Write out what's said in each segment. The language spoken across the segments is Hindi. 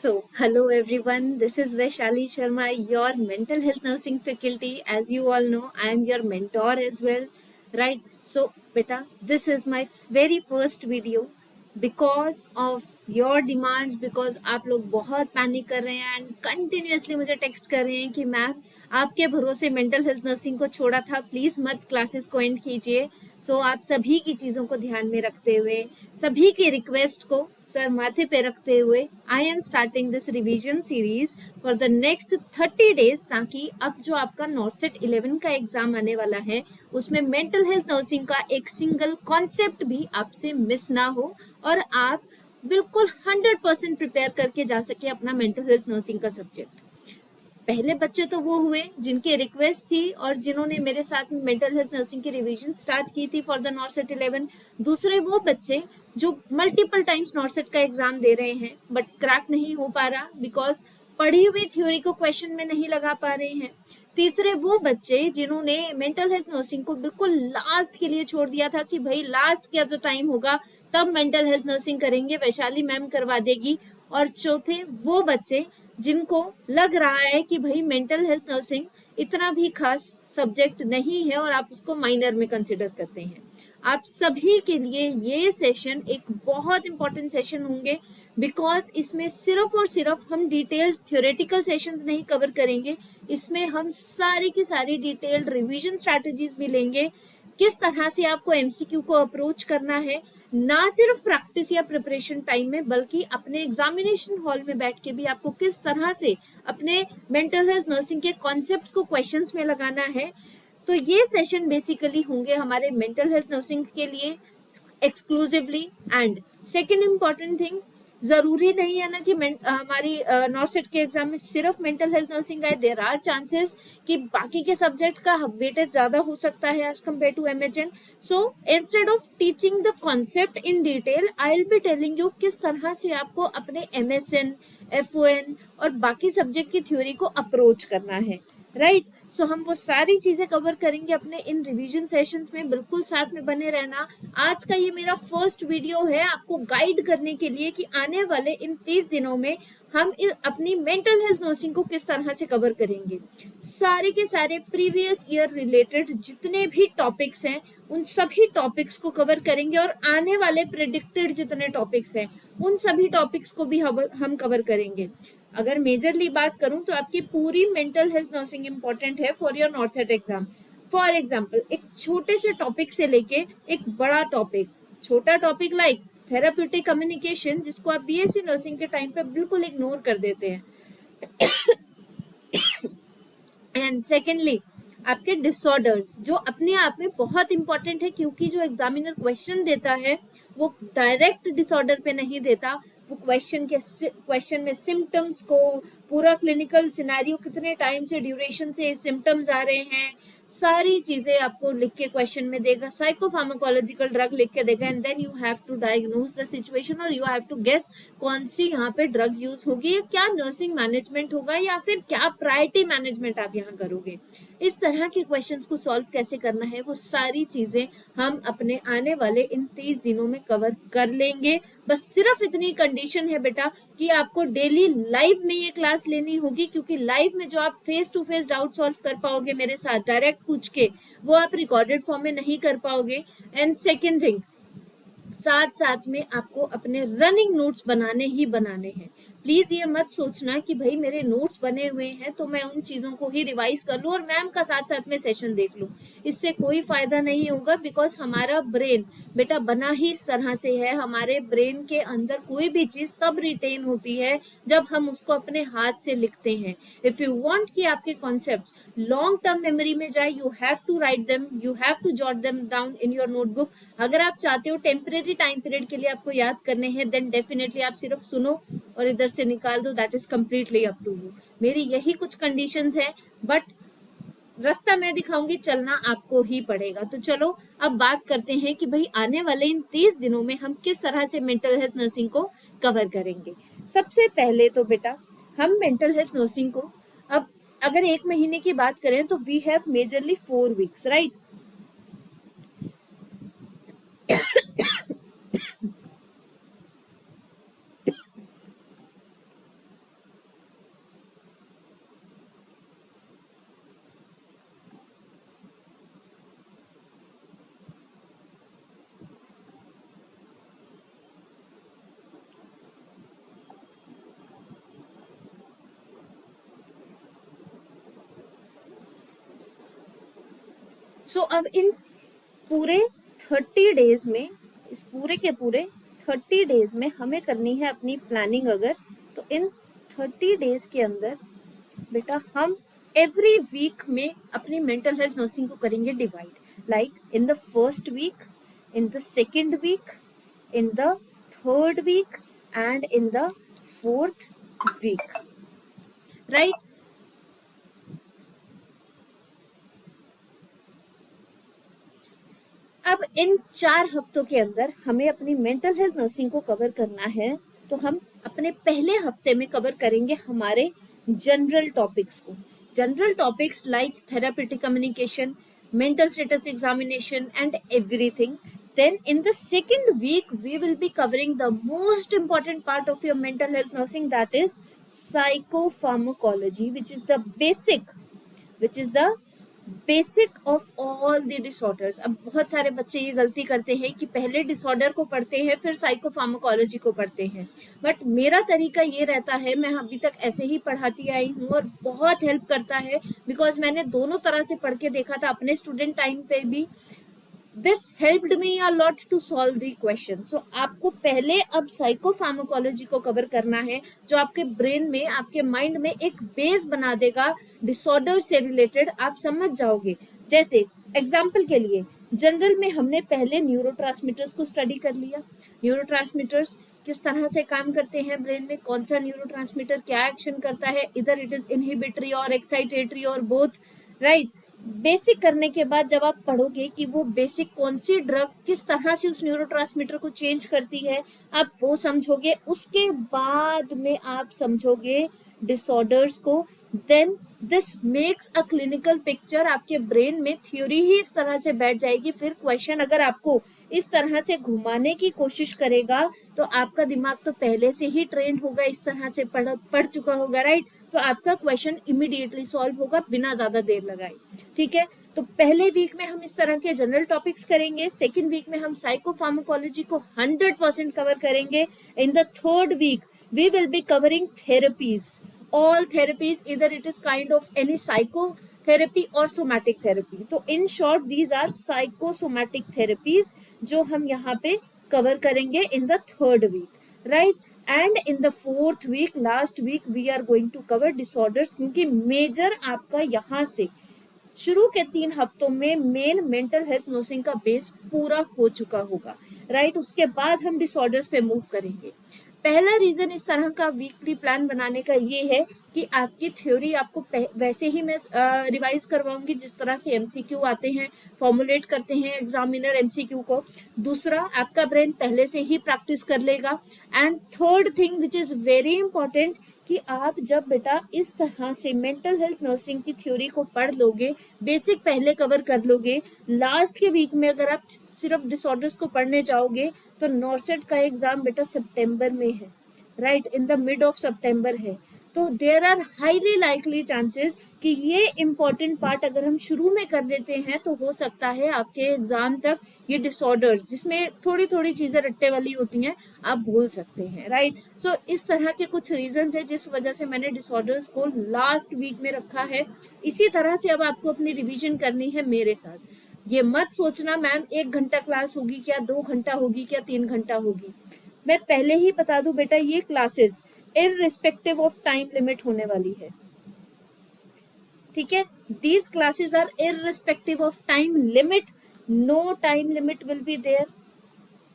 Hello everyone, this is Vaishali Sharma, your mental health nursing faculty. As you all know, I am your mentor as well, right? So, beta, this is my very first video because of your demands, because आप लोग बहुत पैनिक कर रहे हैं एंड कंटिन्यूसली मुझे टेक्स्ट कर रहे हैं कि मैम आपके भरोसे मेंटल हेल्थ नर्सिंग को छोड़ा था, प्लीज़ मत क्लासेस को एंड कीजिए। सो आप सभी की चीज़ों को ध्यान में रखते हुए, सभी की रिक्वेस्ट को सर माथे पे रखते हुए I am starting this revision series for the next 30 days, ताकि अब जो आपका नॉर्सेट 11 का एग्जाम आने वाला है उसमें मेंटल हेल्थ नर्सिंग का एक सिंगल कॉन्सेप्ट भी आपसे मिस ना हो और आप बिल्कुल 100% प्रिपेयर करके जा सके अपना मेंटल हेल्थ नर्सिंग का सब्जेक्ट। पहले बच्चे तो वो हुए जिनकी रिक्वेस्ट थी और जिन्होंने मेरे साथ में मेंटल हेल्थ नर्सिंग की रिवीजन स्टार्ट की थी फॉर द नॉर्सेट 11। दूसरे वो बच्चे जो मल्टीपल टाइम्स नॉर्सेट का एग्जाम दे रहे हैं बट क्रैक नहीं हो पा रहा बिकॉज पढ़ी हुई थ्योरी को क्वेश्चन में नहीं लगा पा रहे हैं। तीसरे वो बच्चे जिन्होंने मेंटल हेल्थ नर्सिंग को बिल्कुल लास्ट के लिए छोड़ दिया था कि भाई लास्ट का जो टाइम होगा तब मेंटल हेल्थ नर्सिंग करेंगे, वैशाली मैम करवा देगी। और चौथे वो बच्चे जिनको लग रहा है कि भाई मेंटल हेल्थ नर्सिंग इतना भी खास सब्जेक्ट नहीं है और आप उसको माइनर में कंसिडर करते हैं। आप सभी के लिए ये सेशन एक बहुत इंपॉर्टेंट सेशन होंगे बिकॉज इसमें सिर्फ और सिर्फ हम डिटेल्ड थ्योरेटिकल सेशंस नहीं कवर करेंगे, इसमें हम सारी की सारी डिटेल्ड रिवीजन स्ट्रैटेजीज भी लेंगे। किस तरह से आपको एमसीक्यू को अप्रोच करना है, ना सिर्फ प्रैक्टिस या प्रिपरेशन टाइम में बल्कि अपने एग्जामिनेशन हॉल में बैठ के भी आपको किस तरह से अपने मेंटल हेल्थ नर्सिंग के कॉन्सेप्ट्स को क्वेश्चंस में लगाना है। तो ये सेशन बेसिकली होंगे हमारे मेंटल हेल्थ नर्सिंग के लिए exclusively. And second important thing, जरूरी नहीं है ना कि हमारी नॉर्सेट के एग्जाम में सिर्फ मेंटल हेल्थ नर्सिंग आए। देयर आर चांसेस कि बाकी के सब्जेक्ट का वेटेज ज्यादा हो सकता है as compare to MHN. So instead of teaching the concept in detail I will be telling you किस तरह से आपको अपने एमएसएन, एफओएन और बाकी सब्जेक्ट की थ्योरी को अप्रोच करना है, राइट। सो हम वो सारी चीजें कवर करेंगे अपने इन रिवीजन सेशंस में, बिल्कुल साथ में बने रहना। आज का ये मेरा फर्स्ट वीडियो है आपको गाइड करने के लिए कि आने वाले इन 30 दिनों में हम अपनी मेंटल हेल्थ नर्सिंग को किस तरह से कवर करेंगे। सारे के सारे प्रीवियस ईयर रिलेटेड जितने भी टॉपिक्स हैं उन सभी टॉपिक्स को कवर करेंगे और आने वाले प्रेडिक्टेड जितने टॉपिक्स हैं उन सभी टॉपिक्स को भी हम कवर करेंगे। अगर मेजरली बात करूं तो आपकी पूरी मेंटल हेल्थ नर्सिंग इंपॉर्टेंट है for your NORCET exam. For example एक छोटे से टॉपिक से लेके एक बड़ा टॉपिक, छोटा टॉपिक लाइक थेराप्यूटिक कम्युनिकेशन जिसको आप बीएससी नर्सिंग के टाइम पे बिल्कुल इग्नोर कर देते हैं। एंड सेकेंडली आपके डिसऑर्डर्स जो अपने आप में बहुत इंपॉर्टेंट है क्योंकि जो एग्जामिनर क्वेश्चन देता है वो डायरेक्ट डिसऑर्डर पे नहीं देता, वो क्वेश्चन में सिम्टम्स को, पूरा क्लिनिकल सिनेरियो, कितने टाइम से ड्यूरेशन से सिम्टम्स आ रहे हैं, सारी चीजें आपको लिख के क्वेश्चन में देगा। साइकोफार्माकोलॉजिकल ड्रग लिख के देगा and then you have to diagnose the situation और यू हैव टू गेस कौन सी यहाँ पे ड्रग यूज होगी, क्या नर्सिंग मैनेजमेंट होगा या फिर क्या प्रायोरिटी मैनेजमेंट आप यहाँ करोगे। इस तरह के क्वेश्चंस को सॉल्व कैसे करना है वो सारी चीजें हम अपने आने वाले इन 30 दिनों में कवर कर लेंगे। बस सिर्फ इतनी कंडीशन है बेटा कि आपको डेली लाइव में ये क्लास लेनी होगी क्योंकि लाइव में जो आप face to face doubt solve कर पाओगे मेरे साथ डायरेक्ट पूछ के वो आप रिकॉर्डेड फॉर्म में नहीं कर पाओगे। एंड सेकेंड थिंग, साथ साथ में आपको अपने रनिंग नोट्स बनाने ही बनाने हैं। प्लीज ये मत सोचना कि भाई मेरे नोट्स बने हुए हैं तो मैं उन चीजों को ही रिवाइज कर लूं और मैम का साथ साथ में सेशन देख लूं, इससे कोई फायदा नहीं होगा बिकॉज हमारा ब्रेन बेटा बना ही इस तरह से है। हमारे ब्रेन के अंदर कोई भी चीज तब रिटेन होती है जब हम उसको अपने हाथ से लिखते हैं। इफ यू वांट कि आपके कॉन्सेप्ट्स लॉन्ग टर्म मेमोरी में जाए you have to write them, you have to jot them down in your notebook. अगर आप चाहते हो टेम्परेरी टाइम पीरियड के लिए आपको याद करने हैं देन डेफिनेटली आप सिर्फ सुनो और इधर से निकाल दो, that is completely up to you. मेरी यही कुछ कंडीशंस है बट रास्ता मैं दिखाऊंगी, चलना आपको ही पड़ेगा। तो चलो अब बात करते हैं कि भाई आने वाले इन 30 दिनों में हम किस तरह से मेंटल हेल्थ नर्सिंग को कवर करेंगे। सबसे पहले तो बेटा हम मेंटल हेल्थ नर्सिंग को अब अगर एक महीने की बात करें तो we have majorly 4 weeks, right. So अब इन पूरे 30 डेज में, इस पूरे के पूरे 30 डेज में हमें करनी है अपनी प्लानिंग। अगर तो इन 30 डेज के अंदर बेटा हम एवरी वीक में अपनी मेंटल हेल्थ नर्सिंग को करेंगे divide, like in the first week, in the second week, in the third week and in the fourth week, right. अब इन 4 हफ्तों के अंदर हमें अपनी मेंटल हेल्थ नर्सिंग को कवर करना है, तो हम अपने पहले हफ्ते में कवर करेंगे हमारे जनरल टॉपिक्स को। General topics like therapeutic communication, mental status examination and everything. Then in the second week we will be covering the most important part of your mental health nursing, that is psychopharmacology, which is the basic of all the disorders. अब बहुत सारे बच्चे ये गलती करते हैं कि पहले डिसऑर्डर को पढ़ते हैं फिर साइकोफार्माकोलॉजी को पढ़ते हैं, बट मेरा तरीका ये रहता है, मैं अभी तक ऐसे ही पढ़ाती आई हूँ और बहुत हेल्प करता है, बिकॉज मैंने दोनों तरह से पढ़ के देखा था अपने स्टूडेंट टाइम पे भी। This helped me a lot to solve the question. So आपको पहले अब साइकोफार्माकोलॉजी को कवर करना है, जो आपके ब्रेन में, आपके माइंड में एक बेस बना देगा डिसऑर्डर से रिलेटेड, आप समझ जाओगे। जैसे एग्जाम्पल के लिए जनरल में हमने पहले न्यूरोट्रांसमीटर्स को स्टडी कर लिया, न्यूरोट्रांसमीटर्स किस तरह से काम करते हैं ब्रेन में, कौन सा न्यूरोट्रांसमीटर क्या एक्शन करता है, इधर इट इज इनहिबिटरी और एक्साइटेटरी और बोथ, राइट। बेसिक करने के बाद जब आप पढ़ोगे कि वो बेसिक कौन सी ड्रग किस तरह से उस न्यूरोट्रांसमीटर को चेंज करती है, आप वो समझोगे। उसके बाद में आप समझोगे डिसऑर्डर्स को। Then this makes a clinical picture, आपके ब्रेन में थ्योरी ही इस तरह से बैठ जाएगी। फिर क्वेश्चन अगर आपको इस तरह से घुमाने की कोशिश करेगा तो आपका दिमाग तो पहले से ही ट्रेंड होगा, इस तरह से पढ़ चुका होगा, राइट। तो आपका क्वेश्चन इमीडिएटली सॉल्व होगा बिना ज्यादा देर लगाए, ठीक है। तो पहले वीक में हम इस तरह के जनरल टॉपिक्स करेंगे, सेकेंड वीक में हम साइकोफार्माकोलॉजी को 100% कवर करेंगे। In the third week we will be covering therapies, all therapies, either it is kind of any psychotherapy or somatic therapy. तो in short these are psychosomatic therapies जो हम यहाँ पे cover करेंगे in the third week, right? And in the fourth week, last week, we are going to cover disorders, क्योंकि major आपका यहाँ से शुरू के 3 हफ्तों में मेन मेंटल हेल्थ नर्सिंग का बेस पूरा हो चुका होगा, राइट। उसके बाद हम डिसऑर्डर्स पे मूव करेंगे। पहला रीजन इस तरह का वीकली प्लान बनाने का ये है कि आपकी थ्योरी आपको वैसे ही मैं रिवाइज करवाऊंगी जिस तरह से एमसीक्यू आते हैं, फॉर्मुलेट करते हैं एग्जामिनर एमसीक्यू को। दूसरा, आपका ब्रेन पहले से ही प्रैक्टिस कर लेगा। And third thing which is very important, कि आप जब बेटा इस तरह से मेंटल हेल्थ नर्सिंग की थ्योरी को पढ़ लोगे, बेसिक पहले कवर कर लोगे, लास्ट के वीक में अगर आप सिर्फ डिसऑर्डर्स को पढ़ने जाओगे तो नॉर्सेट का एग्जाम बेटा सितंबर में है, right, in the mid of September है। तो there are highly likely chances कि ये इंपॉर्टेंट पार्ट अगर हम शुरू में कर लेते हैं तो हो सकता है आपके एग्जाम तक ये डिसऑर्डर्स, जिसमें थोड़ी थोड़ी चीजें रट्टे वाली होती हैं, आप भूल सकते हैं, राइट। सो इस तरह के कुछ रीजंस है जिस वजह से मैंने डिसऑर्डर्स को लास्ट वीक में रखा है। इसी तरह से अब आपको अपनी रिविजन करनी है मेरे साथ। ये मत सोचना मैम 1 घंटा क्लास होगी क्या, 2 घंटा होगी क्या, 3 घंटा होगी। मैं पहले ही बता दूं बेटा, ये classes irrespective of time limit होने वाली है, ठीक है। These classes are irrespective of time limit, no time limit will be there.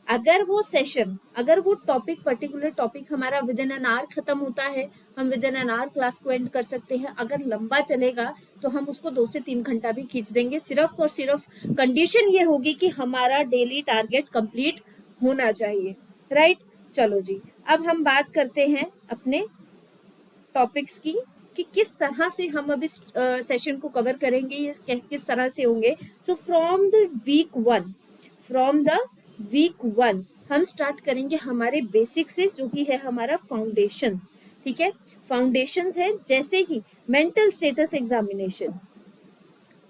अगर वो सेशन, अगर वो टॉपिक, पर्टिकुलर टॉपिक हमारा विद इन एन आवर खत्म होता है, हम within an hour class को एंड कर सकते हैं। अगर लंबा चलेगा तो हम उसको 2 से 3 घंटा भी खींच देंगे, सिर्फ और सिर्फ कंडीशन ये होगी कि हमारा डेली टारगेट कंप्लीट होना चाहिए, राइट। चलो जी, अब हम बात करते हैं अपने टॉपिक्स की कि किस तरह से हम अब इस सेशन को कवर करेंगे, ये किस तरह से होंगे। So from the week one हम स्टार्ट करेंगे हमारे बेसिक से, जो कि है हमारा फाउंडेशंस, ठीक है। फाउंडेशंस है जैसे ही mental status examination.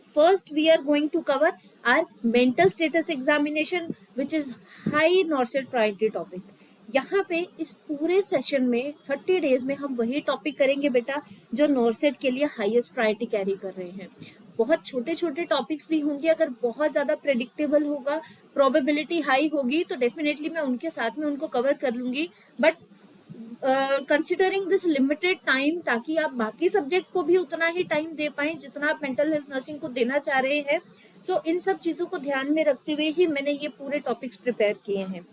First we are going to cover our mental status examination which is high NORCET priority topic. यहाँ पे इस पूरे सेशन में 30 डेज में हम वही टॉपिक करेंगे बेटा जो नॉर्सेट के लिए हाईएस्ट प्रायोरिटी कैरी कर रहे हैं। बहुत छोटे छोटे टॉपिक्स भी होंगे, अगर बहुत ज़्यादा प्रेडिक्टेबल होगा, प्रोबेबिलिटी हाई होगी, तो डेफिनेटली मैं उनके साथ में उनको कवर कर लूँगी। But considering this limited time, ताकि आप बाकी सब्जेक्ट को भी उतना ही टाइम दे पाएं जितना आप मेंटल हेल्थ नर्सिंग को देना चाह रहे हैं, सो इन सब चीज़ों को ध्यान में रखते हुए ही मैंने ये पूरे टॉपिक्स प्रिपेयर किए हैं।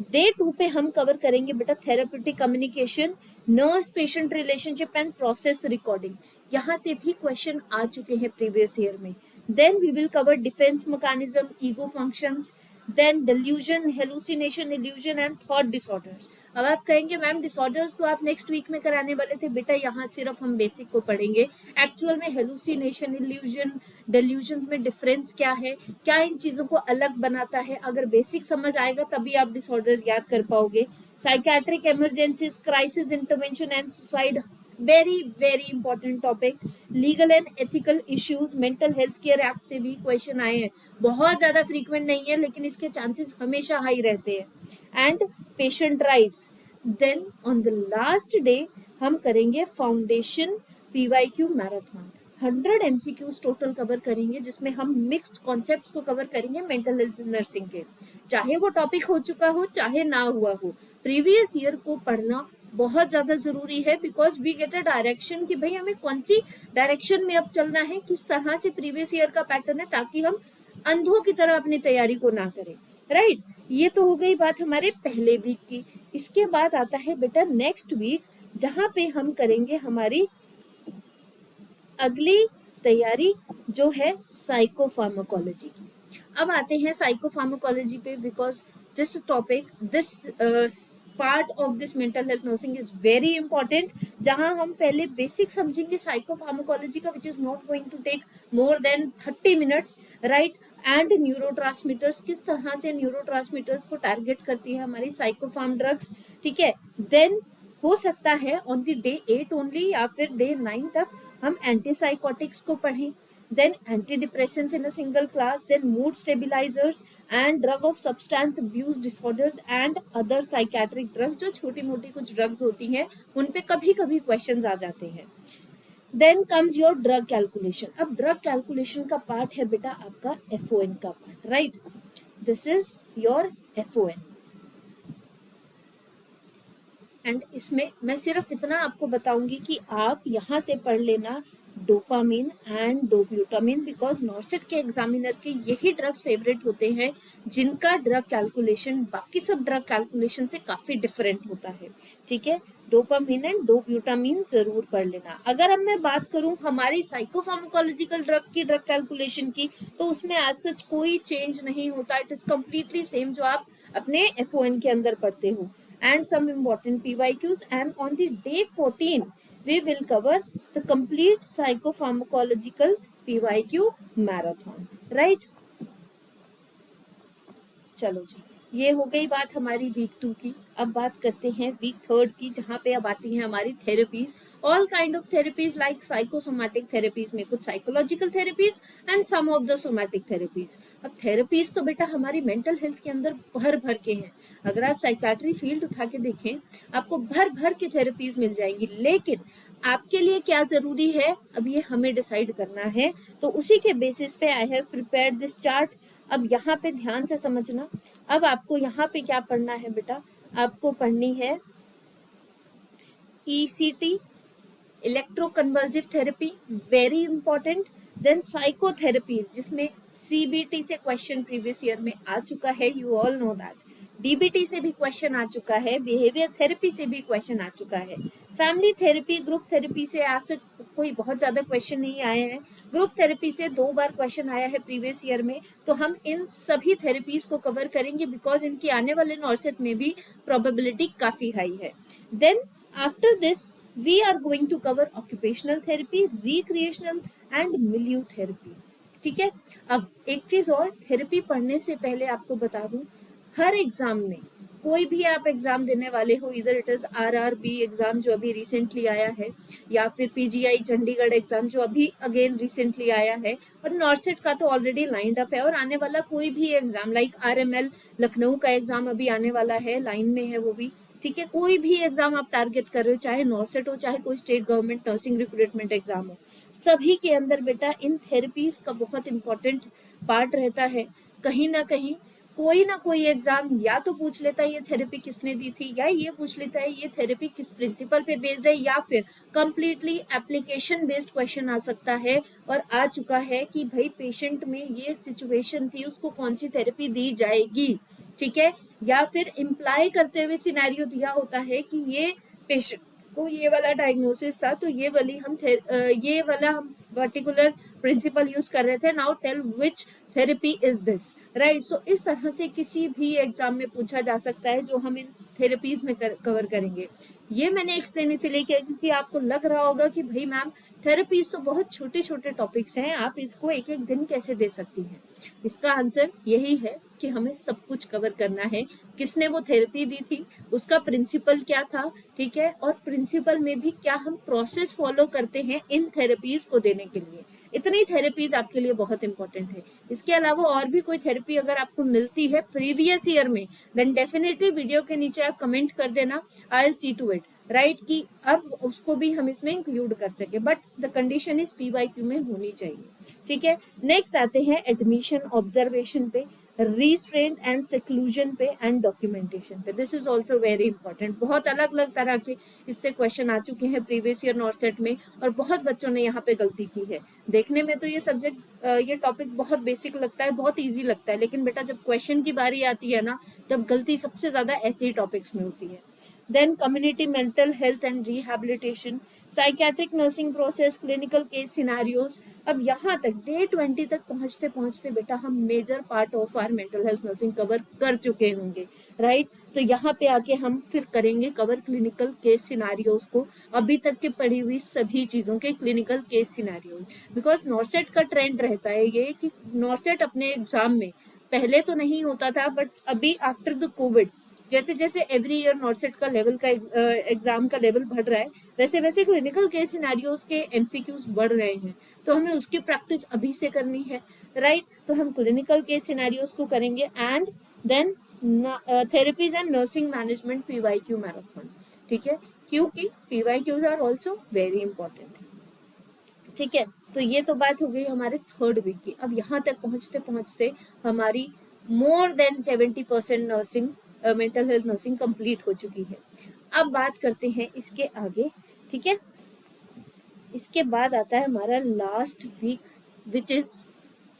डे 2 पे हम कवर करेंगे बेटा therapeutic communication, nurse patient relationship and process recording. यहाँ से भी क्वेश्चन आ चुके हैं प्रीवियस ईयर में। Then we will cover defence mechanism, ego functions, then delusion, hallucination, illusion and thought disorders. अब आप कहेंगे मैम डिसऑर्डर्स तो आप नेक्स्ट वीक में कराने वाले थे। बेटा यहाँ सिर्फ हम बेसिक को पढ़ेंगे, एक्चुअल में हेलुसिनेशन, इल्यूजन, डिल्यूजन में डिफरेंस क्या है, क्या इन चीज़ों को अलग बनाता है, अगर बेसिक समझ आएगा तभी आप डिसऑर्डर्स याद कर पाओगे। Psychiatric emergencies, crisis intervention and suicide, very very important topic. Legal and ethical issues, mental health care act से भी क्वेश्चन आए हैं, बहुत ज़्यादा फ्रीक्वेंट नहीं है लेकिन इसके चांसेस हमेशा हाई रहते हैं। And patient rights. Then on the last day हम करेंगे foundation PYQ marathon, 100 MCQs total cover करेंगे, जिसमें हम मिक्स्ड कॉन्सेप्ट्स को कवर करेंगे मेंटल हेल्थ नर्सिंग के, चाहे वो टॉपिक हो चुका हो चाहे ना हुआ हो। प्रीवियस ईयर को पढ़ना बहुत ज़्यादा ज़रूरी है, because we get a direction कि भाई हमें कौन सी डायरेक्शन में अब चलना है, किस तरह से प्रीवियस ईयर का पैटर्न है, ताकि हम अंधों की तरह अपनी तैयारी को ना करें। राइट, ये तो हो गई बात हमारे पहले वीक की। इसके बाद आता है बेटा नेक्स्ट वीक, जहाँ पे हम करेंगे हमारी अगली तैयारी जो है साइकोफार्माकोलॉजी की। अब आते हैं साइकोफार्माकोलॉजी पे, because this topic, this part of this mental health nursing is very important, जहां हम पहले बेसिक समझेंगे साइकोफार्माकोलॉजी का, which is not going to take more than 30 minutes. Right, and neurotransmitters, किस तरह से न्यूरोट्रांसमीटर्स को टारगेट करती है हमारी साइकोफार्म ड्रग्स। ठीक है, देन हो सकता है ऑन द डे 8 ओनली या फिर डे 9 तक हम एंटीसाइकोटिक्स को पढ़ें, then antidepressants in a single class, then mood stabilisers and drug of substance abuse disorders and other psychiatric drugs, जो छोटी मोटी कुछ ड्रग्स होती हैं उन पे कभी कभी क्वेश्चंस आ जाते हैं। Then comes your drug calculation. अब ड्रग कैलकुलेशन का पार्ट है बेटा आपका FON का part. Right, this is your FON, and इसमें मैं सिर्फ इतना आपको बताऊंगी कि आप यहाँ से पढ़ लेना डोपामिन एंड डोब्यूटामिन, बिकॉज नॉर्सेट के एग्जामिनर के यही ड्रग्स फेवरेट होते हैं जिनका ड्रग कैलकुलेशन बाकी सब ड्रग कैलकुलेशन से काफ़ी डिफरेंट होता है। ठीक है, डोपामिन एंड डोब्यूटामिन जरूर पढ़ लेना। अगर अब मैं बात करूं हमारी साइकोफार्माकोलॉजिकल ड्रग की ड्रग कैलकुलेशन की, तो उसमें एज सच कोई चेंज नहीं होता, इट इज कम्प्लीटली सेम जो आप अपने FON के अंदर पढ़ते हो। And some important PYQs, and on the day 14 we will cover the complete psychopharmacological PYQ marathon. Right, चलो जी, ये हो गई बात हमारी वीक 2 की। अब बात करते हैं वीक 3 की, जहाँ पे अब आती हैं हमारी therapies, all kind of therapies like psychosomatic therapies में कुछ psychological therapies and some of the somatic therapies. अब थेरेपीज तो बेटा हमारी मेंटल हेल्थ के अंदर भर भर के हैं, अगर आप साइकेट्री फील्ड उठा के देखें आपको भर भर के थेरेपीज मिल जाएंगी, लेकिन आपके लिए क्या जरूरी है अब ये हमें डिसाइड करना है। तो उसी के बेसिस पे I have prepared this chart. अब यहाँ पे ध्यान से समझना, अब आपको यहाँ पे क्या पढ़ना है बेटा, आपको पढ़नी है ECT, electroconvulsive therapy, very important. Then psychotherapies, जिसमें CBT से क्वेश्चन प्रीवियस ईयर में आ चुका है, you all know that. DBT से भी क्वेश्चन आ चुका है, बिहेवियर थेरेपी से भी क्वेश्चन आ चुका है, फैमिली थेरेपी, ग्रुप थेरेपी से ऐसे कोई बहुत ज़्यादा क्वेश्चन नहीं आए हैं, ग्रुप थेरेपी से 2 बार क्वेश्चन आया है प्रीवियस ईयर में। तो हम इन सभी थेरेपीज को कवर करेंगे, बिकॉज इनकी आने वाले नॉर्सेट में भी प्रोबेबिलिटी काफ़ी हाई है। Then after this we are going to cover occupational therapy, recreational and milieu therapy. ठीक है, अब एक चीज और, थेरेपी पढ़ने से पहले आपको बता दूं, हर एग्जाम में कोई भी आप एग्जाम देने वाले हो, इधर इट इज RRB एग्जाम जो अभी रिसेंटली आया है, या फिर PGI चंडीगढ़ एग्जाम जो अभी अगेन रिसेंटली आया है, और नॉर्सेट का तो ऑलरेडी लाइंड अप है, और आने वाला कोई भी एग्जाम लाइक RML लखनऊ का एग्जाम अभी आने वाला है, लाइन में है वो भी, ठीक है, कोई भी एग्जाम आप टारगेट कर रहे हो, चाहे नॉर्सेट हो, चाहे कोई state government nursing recruitment exam हो, सभी के अंदर बेटा इन थेरेपीज का बहुत इंपॉर्टेंट पार्ट रहता है। कहीं ना कोई एग्जाम या तो पूछ लेता है ये थेरेपी किसने दी थी, या ये पूछ लेता है ये थेरेपी किस प्रिंसिपल पे बेस्ड है, या फिर कंप्लीटली एप्लीकेशन बेस्ड क्वेश्चन आ सकता है और आ चुका है कि भाई पेशेंट में ये सिचुएशन थी, उसको कौन सी थेरेपी दी जाएगी। ठीक है, या फिर इम्प्लाई करते हुए सिनेरियो दिया होता है कि ये पेशेंट को ये वाला डायग्नोसिस था, तो ये वाला हम पर्टिकुलर प्रिंसिपल यूज कर रहे थे, now tell which therapy is this, right. So इस तरह से किसी भी एग्जाम में पूछा जा सकता है, जो हम इन थेरेपीज में कवर करेंगे। ये मैंने एक्सप्लेन इसलिए किया क्योंकि आपको लग रहा होगा कि भाई मैम थेरेपीज तो बहुत छोटे छोटे टॉपिक्स हैं, आप इसको एक एक दिन कैसे दे सकती हैं। इसका आंसर यही है कि हमें सब कुछ कवर करना है, किसने वो थेरेपी दी थी, उसका प्रिंसिपल क्या था, ठीक है, और प्रिंसिपल में भी क्या हम प्रोसेस फॉलो करते हैं इन थेरेपीज को देने के लिए। इतनी थेरेपीज आपके लिए बहुत इंपॉर्टेंट है। इसके अलावा और भी कोई थेरेपी अगर आपको मिलती है प्रीवियस ईयर में, देन डेफिनेटली वीडियो के नीचे आप कमेंट कर देना, I will see to it, right, कि अब उसको भी हम इसमें इंक्लूड कर सके, but the condition is PYQ में होनी चाहिए। ठीक है, नेक्स्ट आते हैं एडमिशन ऑब्जर्वेशन पे, रिस्ट्रेंट एंड सेक्लूजन पे एंड डॉक्यूमेंटेशन पे। This is also very important. बहुत अलग अलग तरह के इससे क्वेश्चन आ चुके हैं प्रीवियस ईयर नॉर्सेट में, और बहुत बच्चों ने यहाँ पे गलती की है। देखने में तो ये सब्जेक्ट ये टॉपिक बहुत बेसिक लगता है, बहुत ईजी लगता है, लेकिन बेटा जब क्वेश्चन की बारी आती है ना, तब गलती सबसे ज्यादा ऐसे ही टॉपिक्स में होती है। Then community mental health and rehabilitation, psychiatric nursing process, clinical case scenarios. अब यहाँ तक डे 20 तक पहुंचते पहुंचते बेटा हम major part of our mental health nursing cover कर चुके होंगे, राइट। तो यहाँ पे आके हम फिर करेंगे कवर क्लिनिकल केस सिनारियोज को, अभी तक के पढ़ी हुई सभी चीज़ों के क्लिनिकल केस सिनारियोज। बिकॉज नॉर्सेट का ट्रेंड रहता है ये कि नॉर्सेट अपने एग्जाम में पहले तो नहीं होता था, बट अभी आफ्टर द कोविड जैसे जैसे एवरी ईयर नॉर्सेट का लेवल का एग्जाम का लेवल बढ़ रहा है, वैसे वैसे क्लिनिकल केस सिनेरियोज के MCQs बढ़ रहे हैं, तो हमें उसकी प्रैक्टिस अभी से करनी है, राइट। तो हम क्लिनिकल केस सिनेरियोज को करेंगे, and then therapies and nursing management PYQ marathon. ठीक है, क्योंकि PYQs are also very important. ठीक है, तो ये तो बात हो गई हमारे थर्ड वीक की। अब यहाँ तक पहुंचते पहुंचते हमारी more than 70% nursing mental health nursing complete हो चुकी है। अब बात करते हैं इसके आगे। ठीक है, इसके बाद आता है हमारा लास्ट वीक, विच इज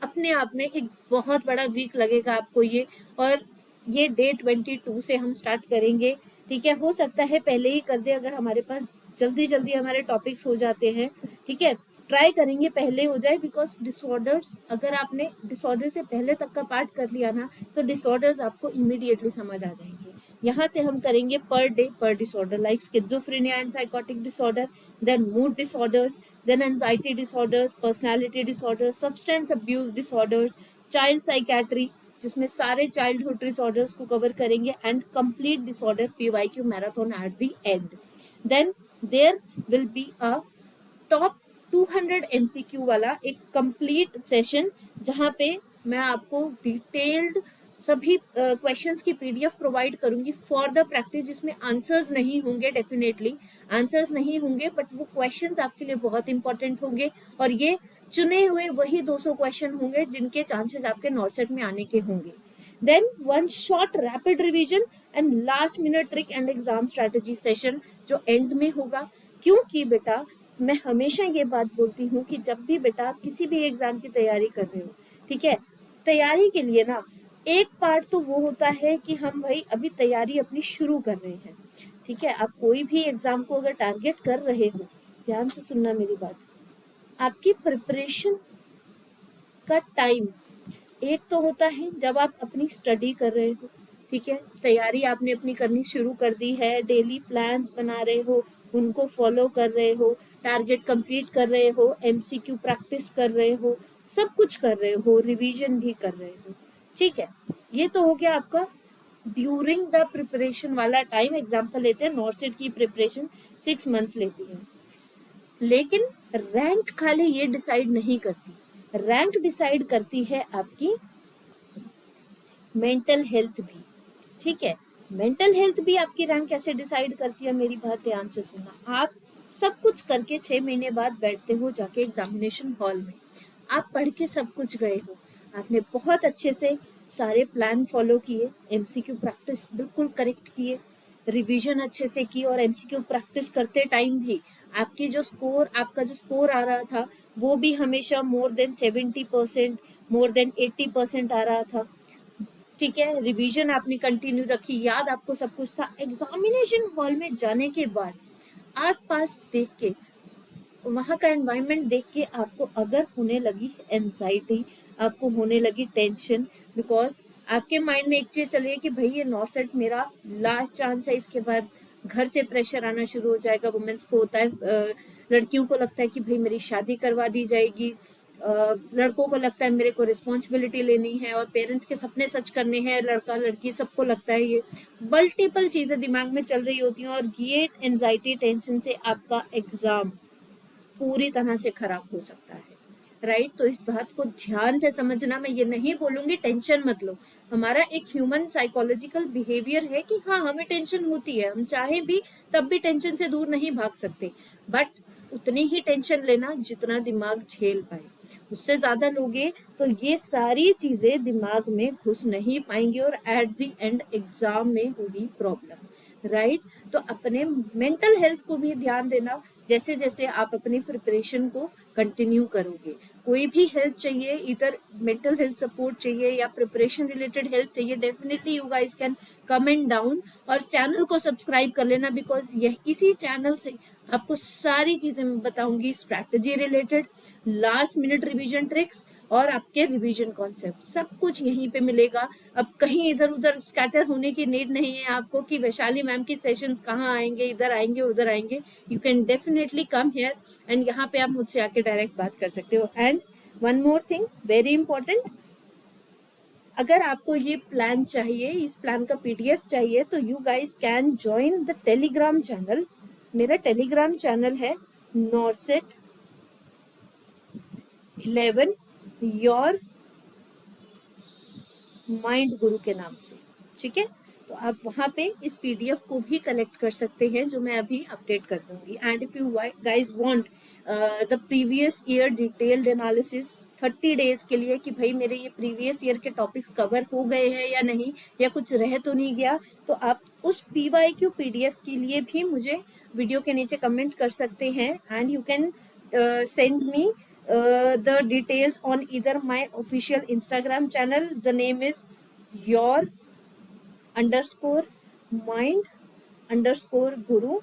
अपने आप में एक बहुत बड़ा वीक लगेगा आपको ये, और ये डे 22 से हम स्टार्ट करेंगे। ठीक है, हो सकता है पहले ही कर दे अगर हमारे पास जल्दी जल्दी हमारे टॉपिक्स हो जाते हैं। ठीक है, ट्राई करेंगे पहले हो जाए, बिकॉज डिसऑर्डर्स, अगर आपने डिसऑर्डर से पहले तक का पार्ट कर लिया ना, तो डिसऑर्डर्स आपको इमीडिएटली समझ आ जाएंगे। यहाँ से हम करेंगे पर डे पर disorder, like schizophrenia and psychotic disorder, then mood disorders, then anxiety disorders, personality disorders, substance abuse disorders, child psychiatry, जिसमें सारे चाइल्डहुड डिसऑर्डर्स को कवर करेंगे, and complete disorder PYQ marathon at the end. Then there will be a top 200 MCQ वाला एक कंप्लीट सेशन, जहाँ पे मैं आपको डिटेल्ड सभी क्वेश्चंस की PDF प्रोवाइड करूंगी फॉर द प्रैक्टिस, जिसमें आंसर्स नहीं होंगे, डेफिनेटली आंसर्स नहीं होंगे, बट वो क्वेश्चंस आपके लिए बहुत इंपॉर्टेंट होंगे, और ये चुने हुए वही 200 क्वेश्चन होंगे जिनके चांसेस आपके नॉर्सेट में आने के होंगे। Then one short rapid revision and last minute trick and exam strategy session, जो एंड में होगा। क्योंकि बेटा मैं हमेशा ये बात बोलती हूँ कि जब भी बेटा आप किसी भी एग्जाम की तैयारी कर रहे हो, ठीक है, तैयारी के लिए ना एक पार्ट तो वो होता है कि हम भाई अभी तैयारी अपनी शुरू कर रहे हैं। ठीक है, आप कोई भी एग्जाम को अगर टारगेट कर रहे हो, ध्यान से सुनना मेरी बात, आपकी प्रिपरेशन का टाइम एक तो होता है जब आप अपनी स्टडी कर रहे हो, ठीक है, तैयारी आपने अपनी करनी शुरू कर दी है, डेली प्लान्स बना रहे हो, उनको फॉलो कर रहे हो, टारगेट कंप्लीट कर रहे हो, MCQ प्रैक्टिस कर रहे हो, सब कुछ कर रहे हो, रिवीजन भी कर रहे हो। ठीक है, ये तो हो गया आपका ड्यूरिंग द प्रिपरेशन वाला टाइम। एग्जाम्पल लेते हैं, नॉर्सेट की प्रिपरेशन 6 मंथ्स लेती है, लेकिन रैंक खाली ये डिसाइड नहीं करती, रैंक डिसाइड करती है आपकी मेंटल हेल्थ भी। ठीक है, मेंटल हेल्थ भी आपकी रैंक कैसे डिसाइड करती है, मेरी बात ध्यान से सुनना। आप सब कुछ करके 6 महीने बाद बैठते हो जाके एग्जामिनेशन हॉल में, आप पढ़ के सब कुछ गए हो, आपने बहुत अच्छे से सारे प्लान फॉलो किए, एमसीक्यू प्रैक्टिस बिल्कुल करेक्ट किए, रिवीजन अच्छे से की, और एमसीक्यू प्रैक्टिस करते टाइम भी आपका जो स्कोर आ रहा था वो भी हमेशा मोर देन 70%, मोर देन 80% आ रहा था। ठीक है, रिवीजन आपने कंटिन्यू रखी, याद आपको सब कुछ था। एग्जामिनेशन हॉल में जाने के बाद आसपास देख के, वहाँ का एनवायरनमेंट देख के आपको अगर होने लगी एनजाइटी, आपको होने लगी टेंशन, बिकॉज आपके माइंड में एक चीज चल रही है कि भाई ये नॉर्सेट मेरा लास्ट चांस है, इसके बाद घर से प्रेशर आना शुरू हो जाएगा। वुमेन्स को होता है, लड़कियों को लगता है कि भाई मेरी शादी करवा दी जाएगी, लड़कों को लगता है मेरे को रिस्पॉन्सिबिलिटी लेनी है और पेरेंट्स के सपने सच करने हैं, लड़का लड़की सबको लगता है, ये मल्टीपल चीजें दिमाग में चल रही होती हैं, और ये एनजाइटी टेंशन से आपका एग्जाम पूरी तरह से खराब हो सकता है। राइट, तो इस बात को ध्यान से समझना। मैं ये नहीं बोलूंगी टेंशन मत लो, हमारा एक ह्यूमन साइकोलॉजिकल बिहेवियर है कि हाँ हमें टेंशन होती है, हम चाहे भी तब भी टेंशन से दूर नहीं भाग सकते, बट उतनी ही टेंशन लेना जितना दिमाग झेल पाए। उससे ज्यादा लोगे तो ये सारी चीजें दिमाग में घुस नहीं पाएंगी और एट द एंड एग्जाम में होगी प्रॉब्लम। राइट, तो अपने मेंटल हेल्थ को भी ध्यान देना जैसे जैसे आप अपनी प्रिपरेशन को कंटिन्यू करोगे। कोई भी हेल्प चाहिए, इधर मेंटल हेल्थ सपोर्ट चाहिए या प्रिपरेशन रिलेटेड हेल्प चाहिए, definitely you guys can comment down, और चैनल को सब्सक्राइब कर लेना, बिकॉज यह इसी चैनल से आपको सारी चीजें मैं बताऊंगी, strategy related, last minute revision tricks और आपके रिवीजन कॉन्सेप्ट, सब कुछ यहीं पे मिलेगा। अब कहीं इधर उधर स्कैटर होने की नीड नहीं है आपको कि वैशाली मैम की सेशंस कहाँ आएंगे, इधर आएंगे उधर आएंगे। You can definitely come here and यहाँ पे आप मुझसे आके डायरेक्ट बात कर सकते हो। And one more thing very important, अगर आपको ये प्लान चाहिए, इस प्लान का पीडीएफ चाहिए, तो you guys can join the Telegram channel. मेरा टेलीग्राम चैनल है नॉर्सेट 11 योर माइंड गुरु के नाम से। ठीक है, तो आप वहाँ पे इस पीडीएफ को भी कलेक्ट कर सकते हैं जो मैं अभी अपडेट कर दूंगी। And if you guys want the previous year detailed analysis 30 days के लिए कि भाई मेरे ये प्रीवियस ईयर के टॉपिक्स कवर हो गए हैं या नहीं, या कुछ रह तो नहीं गया, तो आप उस पीवाईक्यू पीडीएफ के लिए भी मुझे वीडियो के नीचे कमेंट कर सकते हैं। And you can send me the details on either my official Instagram channel, the name is your underscore mind underscore guru,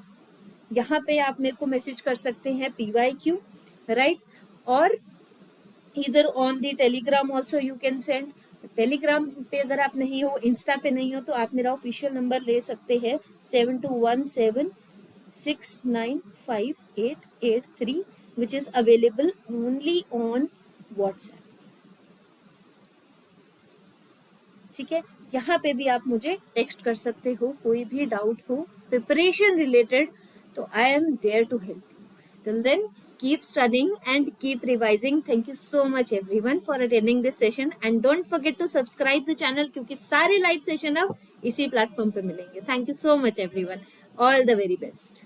यहाँ पे आप मेरे को मैसेज कर सकते हैं PYQ, राइट, और इधर on the Telegram also you can send. Telegram पे अगर आप नहीं हो, इंस्टा पे नहीं हो, तो आप मेरा ऑफिशियल नंबर ले सकते हैं 7217695883 which is available only on WhatsApp। ठीक है, यहाँ पे भी आप मुझे टेक्स्ट कर सकते हो, कोई भी डाउट हो प्रिपरेशन रिलेटेड, तो I am there to help you. Till then keep studying and keep revising. Thank you so much everyone for attending this session and don't forget to subscribe the channel क्योंकि सारे लाइव सेशन अब इसी प्लेटफॉर्म पे मिलेंगे। Thank you so much everyone, all the very best।